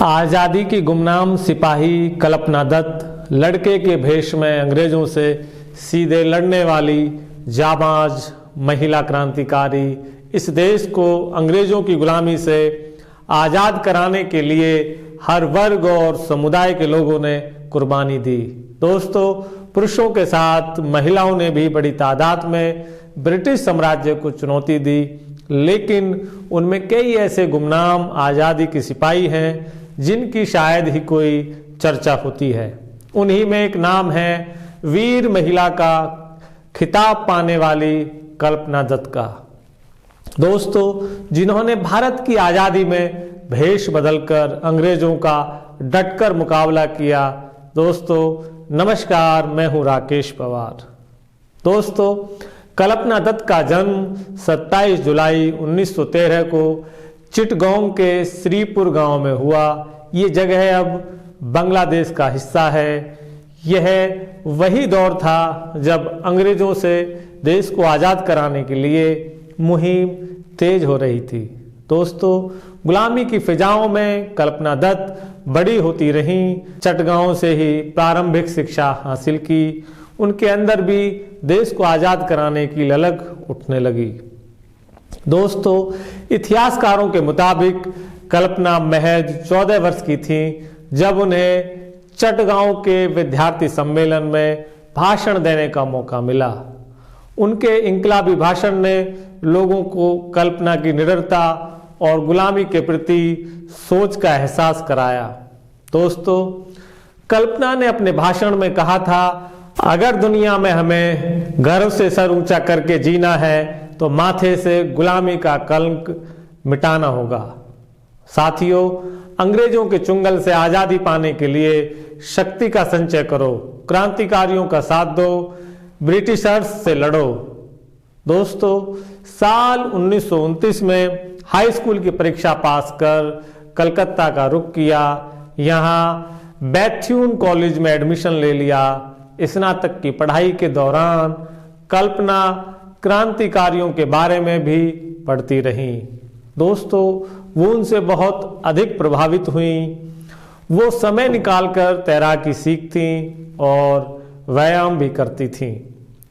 आज़ादी की गुमनाम सिपाही कल्पना दत्त लड़के के भेष में अंग्रेजों से सीधे लड़ने वाली जाबाज महिला क्रांतिकारी इस देश को अंग्रेजों की गुलामी से आज़ाद कराने के लिए हर वर्ग और समुदाय के लोगों ने कुर्बानी दी। दोस्तों, पुरुषों के साथ महिलाओं ने भी बड़ी तादाद में ब्रिटिश साम्राज्य को चुनौती दी, लेकिन उनमें कई ऐसे गुमनाम आज़ादी के सिपाही हैं जिनकी शायद ही कोई चर्चा होती है। उन्हीं में एक नाम है वीर महिला का खिताब पाने वाली कल्पना दत्त का। दोस्तों, जिन्होंने भारत की आज़ादी में भेष बदलकर अंग्रेजों का डटकर मुकाबला किया। दोस्तों नमस्कार, मैं हूं राकेश पवार। दोस्तों, कल्पना दत्त का जन्म 27 जुलाई 1913 को चिटगांव के श्रीपुर गांव में हुआ। ये जगह अब बांग्लादेश का हिस्सा है। यह वही दौर था जब अंग्रेजों से देश को आज़ाद कराने के लिए मुहिम तेज हो रही थी। दोस्तों, गुलामी की फिजाओं में कल्पना दत्त बड़ी होती रहीं। चटगांव से ही प्रारंभिक शिक्षा हासिल की। उनके अंदर भी देश को आज़ाद कराने की ललक उठने लगी। दोस्तों, इतिहासकारों के मुताबिक कल्पना महज 14 वर्ष की थी जब उन्हें चटगांव के विद्यार्थी सम्मेलन में भाषण देने का मौका मिला। उनके इनकलाबी भाषण ने लोगों को कल्पना की निडरता और गुलामी के प्रति सोच का एहसास कराया। दोस्तों, कल्पना ने अपने भाषण में कहा था, अगर दुनिया में हमें गर्व से सर ऊंचा करके जीना है तो माथे से गुलामी का कलंक मिटाना होगा। साथियों, अंग्रेजों के चुंगल से आज़ादी पाने के लिए शक्ति का संचय करो, क्रांतिकारियों का साथ दो, ब्रिटिशर्स से लड़ो। दोस्तों, साल 1929 में हाई स्कूल की परीक्षा पास कर कलकत्ता का रुख किया। यहाँ बैथ्यून कॉलेज में एडमिशन ले लिया। स्नातक की पढ़ाई के दौरान कल्पना क्रांतिकारियों के बारे में भी पढ़ती रहीं। दोस्तों, वो उनसे बहुत अधिक प्रभावित हुई। वो समय निकालकर तैराकी सीखती और व्यायाम भी करती थीं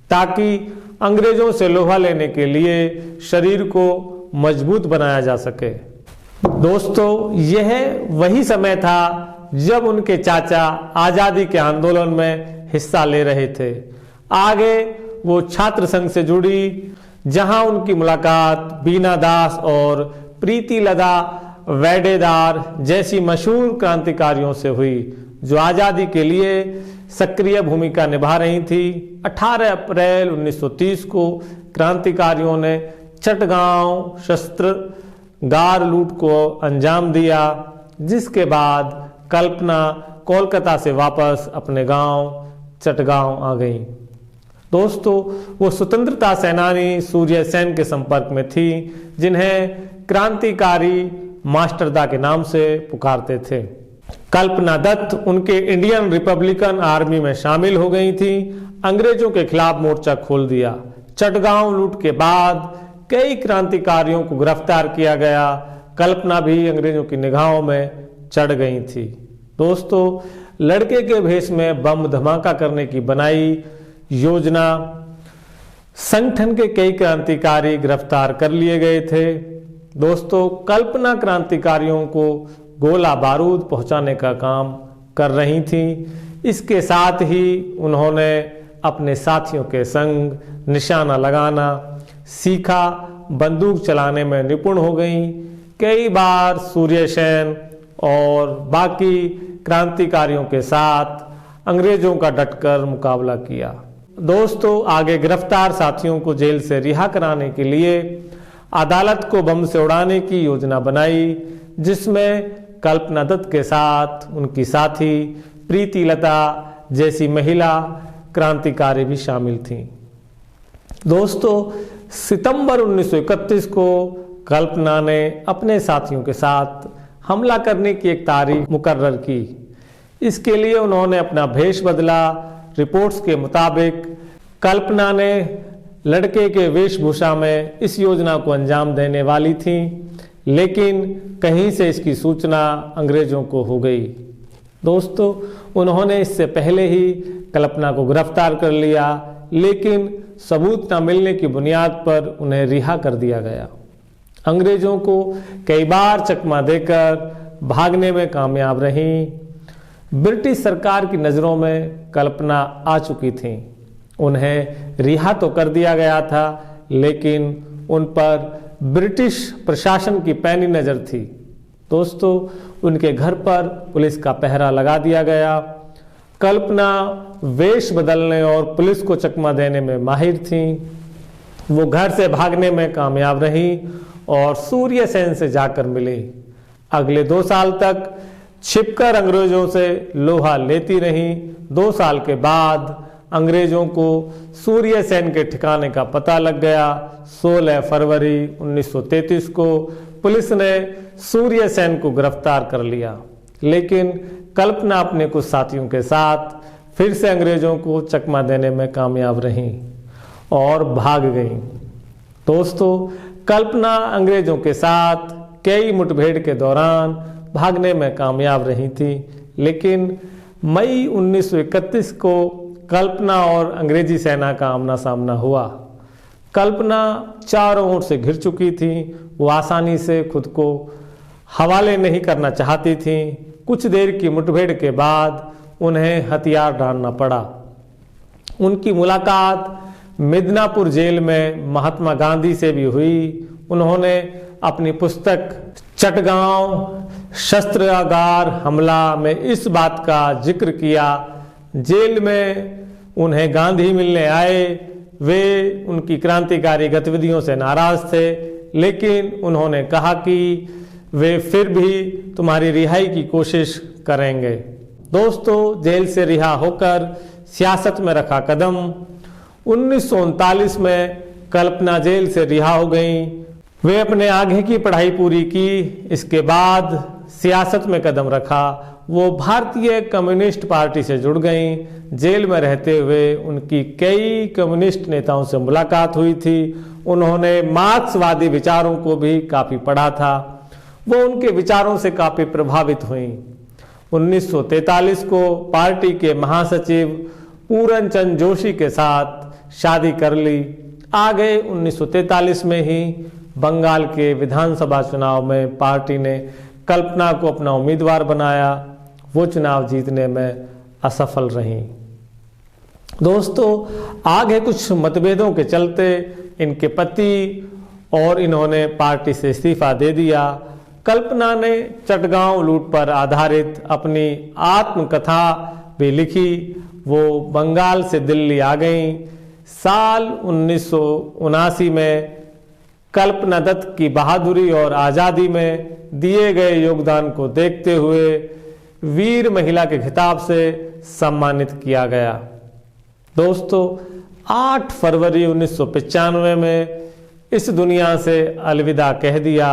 ताकि अंग्रेजों से लोहा लेने के लिए शरीर को मजबूत बनाया जा सके। दोस्तों, यह वही समय था जब उनके चाचा आज़ादी के आंदोलन में हिस्सा ले रहे थे। आगे वो छात्र संघ से जुड़ी, जहां उनकी मुलाकात बीना दास और प्रीति लता वेडेदार जैसी मशहूर क्रांतिकारियों से हुई, जो आज़ादी के लिए सक्रिय भूमिका निभा रही थी। 18 अप्रैल 1930 को क्रांतिकारियों ने चटगांव शस्त्रागार लूट को अंजाम दिया, जिसके बाद कल्पना कोलकाता से वापस अपने गांव चटगांव आ गई। दोस्तों, वो स्वतंत्रता सेनानी सूर्य सेन के संपर्क में थी, जिन्हें क्रांतिकारी मास्टरदा के नाम से पुकारते थे। कल्पना दत्त उनके इंडियन रिपब्लिकन आर्मी में शामिल हो गई थी। अंग्रेजों के खिलाफ मोर्चा खोल दिया। चटगांव लूट के बाद कई क्रांतिकारियों को गिरफ्तार किया गया। कल्पना भी अंग्रेजों की निगाहों में चढ़ गई थी। दोस्तों, लड़के के भेष में बम धमाका करने की बनाई योजना, संगठन के कई क्रांतिकारी गिरफ्तार कर लिए गए थे। दोस्तों, कल्पना क्रांतिकारियों को गोला बारूद पहुंचाने का काम कर रही थी। इसके साथ ही उन्होंने अपने साथियों के संग निशाना लगाना सीखा, बंदूक चलाने में निपुण हो गई। कई बार सूर्य सेन और बाकी क्रांतिकारियों के साथ अंग्रेजों का डटकर मुकाबला किया। दोस्तों, आगे गिरफ्तार साथियों को जेल से रिहा कराने के लिए अदालत को बम से उड़ाने की योजना बनाई, जिसमें कल्पना दत्त के साथ उनकी साथी प्रीति लता जैसी महिला क्रांतिकारी भी शामिल थीं। दोस्तों, सितंबर 1931 को कल्पना ने अपने साथियों के साथ हमला करने की एक तारीख मुकर्रर की। इसके लिए उन्होंने अपना भेष बदला। रिपोर्ट्स के मुताबिक कल्पना ने लड़के के वेशभूषा में इस योजना को अंजाम देने वाली थी, लेकिन कहीं से इसकी सूचना अंग्रेजों को हो गई। दोस्तों, उन्होंने इससे पहले ही कल्पना को गिरफ्तार कर लिया, लेकिन सबूत न मिलने की बुनियाद पर उन्हें रिहा कर दिया गया। अंग्रेजों को कई बार चकमा देकर भागने में कामयाब रही। ब्रिटिश सरकार की नज़रों में कल्पना आ चुकी थी। उन्हें रिहा तो कर दिया गया था, लेकिन उन पर ब्रिटिश प्रशासन की पैनी नज़र थी। दोस्तों, उनके घर पर पुलिस का पहरा लगा दिया गया। कल्पना वेश बदलने और पुलिस को चकमा देने में माहिर थी। वो घर से भागने में कामयाब रही और सूर्य सेन से जाकर मिली। अगले 2 साल तक छिपकर अंग्रेजों से लोहा लेती रही। 2 साल के बाद अंग्रेजों को सूर्य सेन के ठिकाने का पता लग गया। 16 फरवरी 1933 को पुलिस ने सूर्य सेन को गिरफ्तार कर लिया, लेकिन कल्पना अपने कुछ साथियों के साथ फिर से अंग्रेजों को चकमा देने में कामयाब रहीं और भाग गईं। दोस्तों, कल्पना अंग्रेजों के साथ कई मुठभेड़ के दौरान भागने में कामयाब रही थी, लेकिन मई 1931 को कल्पना और अंग्रेजी सेना का आमना सामना हुआ। कल्पना चारों ओर से घिर चुकी थी। वो आसानी से खुद को हवाले नहीं करना चाहती थी। कुछ देर की मुठभेड़ के बाद उन्हें हथियार डालना पड़ा। उनकी मुलाकात मिदनापुर जेल में महात्मा गांधी से भी हुई। उन्होंने अपनी पुस्तक चटगांव शस्त्रागार हमला में इस बात का जिक्र किया। जेल में उन्हें गांधी मिलने आए। वे उनकी क्रांतिकारी गतिविधियों से नाराज थे, लेकिन उन्होंने कहा कि वे फिर भी तुम्हारी रिहाई की कोशिश करेंगे। दोस्तों, जेल से रिहा होकर सियासत में रखा कदम। 1939 में कल्पना जेल से रिहा हो गईं। वे अपने आगे की पढ़ाई पूरी की। इसके बाद सियासत में कदम रखा। वो भारतीय कम्युनिस्ट पार्टी से जुड़ गईं। जेल में रहते हुए उनकी कई कम्युनिस्ट नेताओं से मुलाकात हुई थी। उन्होंने मार्क्सवादी विचारों को भी काफ़ी पढ़ा था। वो उनके विचारों से काफ़ी प्रभावित हुईं। 1943 को पार्टी के महासचिव पूरन चंद जोशी के साथ शादी कर ली। आगे 1943 में ही बंगाल के विधानसभा चुनाव में पार्टी ने कल्पना को अपना उम्मीदवार बनाया। वो चुनाव जीतने में असफल रहीं। दोस्तों, आगे कुछ मतभेदों के चलते इनके पति और इन्होंने पार्टी से इस्तीफा दे दिया। कल्पना ने चटगांव लूट पर आधारित अपनी आत्मकथा भी लिखी। वो बंगाल से दिल्ली आ गईं। साल 1979 में कल्पना दत्त की बहादुरी और आज़ादी में दिए गए योगदान को देखते हुए वीर महिला के खिताब से सम्मानित किया गया। दोस्तों, 8 फरवरी 1995 में इस दुनिया से अलविदा कह दिया।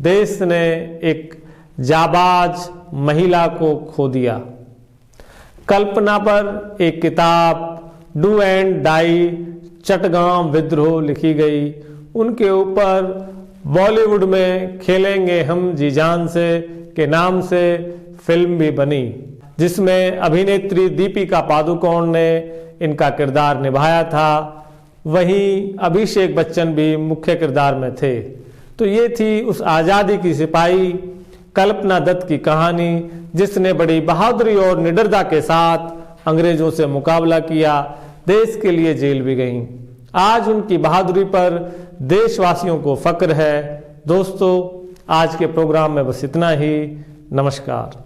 देश ने एक जाबाज महिला को खो दिया। कल्पना पर एक किताब डू एंड डाई चटगांव विद्रोह लिखी गई। उनके ऊपर बॉलीवुड में खेलेंगे हम जी जान से के नाम से फिल्म भी बनी, जिसमें अभिनेत्री दीपिका पादुकोण ने इनका किरदार निभाया था। वहीं अभिषेक बच्चन भी मुख्य किरदार में थे। तो ये थी उस आज़ादी की सिपाही कल्पना दत्त की कहानी, जिसने बड़ी बहादुरी और निडरता के साथ अंग्रेजों से मुकाबला किया, देश के लिए जेल भी गईं। आज उनकी बहादुरी पर देशवासियों को फक्र है। दोस्तों, आज के प्रोग्राम में बस इतना ही। नमस्कार।